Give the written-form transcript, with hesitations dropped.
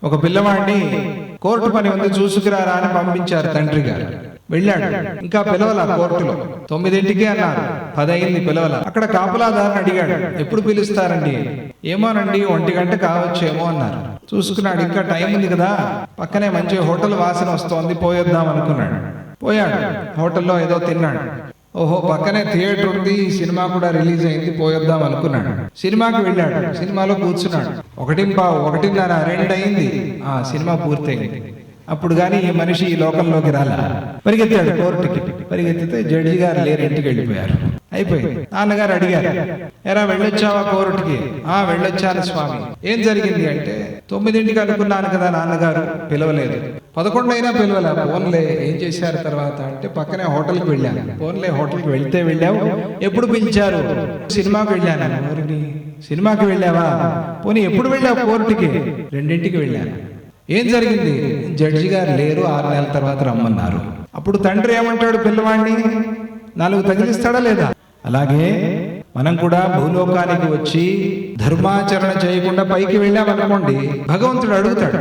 ఒక పిల్లవాడిని కోర్టు పని ఉంది చూసుకురారా అని పంపించారు తండ్రి గారు. వెళ్ళాడు. ఇంకా పిలవల కోర్టులో 9ంటికి అన్నారు. 10 అయింది పిలవల. అక్కడ కాపులాదారుని అడిగాడు, ఎప్పుడు పిలుస్తారండి? ఏమోనండి 1 గంట కావచ్చేమో అన్నారు. చూసుకున్నాడు, ఇంకా టైం ఉంది కదా, పక్కనే మంచి హోటల్ వాసన వస్తోంది, పోయొద్దాం అనుకున్నాడు. పోయాడు. హోటల్లో ఏదో తిన్నాడు. ఓహో, పక్కనే థియేటర్ ఉంది, సినిమా కూడా రిలీజ్ అయింది, పోయొద్దాం అనుకున్నాడు. సినిమాకి వెళ్ళాడు. సినిమాలో కూర్చున్నాడు. 1:15, 1:30, 2 అయింది. సినిమా పూర్తయింది. అప్పుడు కానీ ఈ మనిషి ఈ లోకంలోకి రాలా. పరిగెత్తాడు కోర్టుకి. పరిగెత్తితే జడ్జి గారు లేరు, ఇంటికి వెళ్ళిపోయారు. అయిపోయింది. నాన్నగారు అడిగారు, ఎరా వెళ్ళొచ్చావా కోర్టుకి? వెళ్ళొచ్చాను స్వామి. ఏం జరిగింది అంటే, 9ంటికి అనుకున్నాను కదా నాన్నగారు, పిలవలేదు. 11 అయినా పిలవలే. ఫోన్లే, ఏం చేశారు తర్వాత అంటే, పక్కనే హోటల్కి వెళ్ళాను. ఫోన్లే, హోటల్కి వెళ్తే వెళ్ళావు, ఎప్పుడు పిలిచారు? సినిమాకి వెళ్ళాను. ఎవరిని? సినిమాకి వెళ్ళావా? పోనీ ఎప్పుడు వెళ్ళావు కోర్టుకి? 2ంటికి వెళ్ళాను. ఏం జరిగింది? జడ్జి గారు లేరు, 6 నెలల తర్వాత రమ్మన్నారు. అప్పుడు తండ్రి ఏమంటాడు? పిల్లవాడిని 4 తగిలిస్తాడా లేదా? అలాగే మనం కూడా భూలోకానికి వచ్చి ధర్మాచరణ చేయకుండా పైకి వెళ్ళామనుకోండి, భగవంతుడు అడుగుతాడు,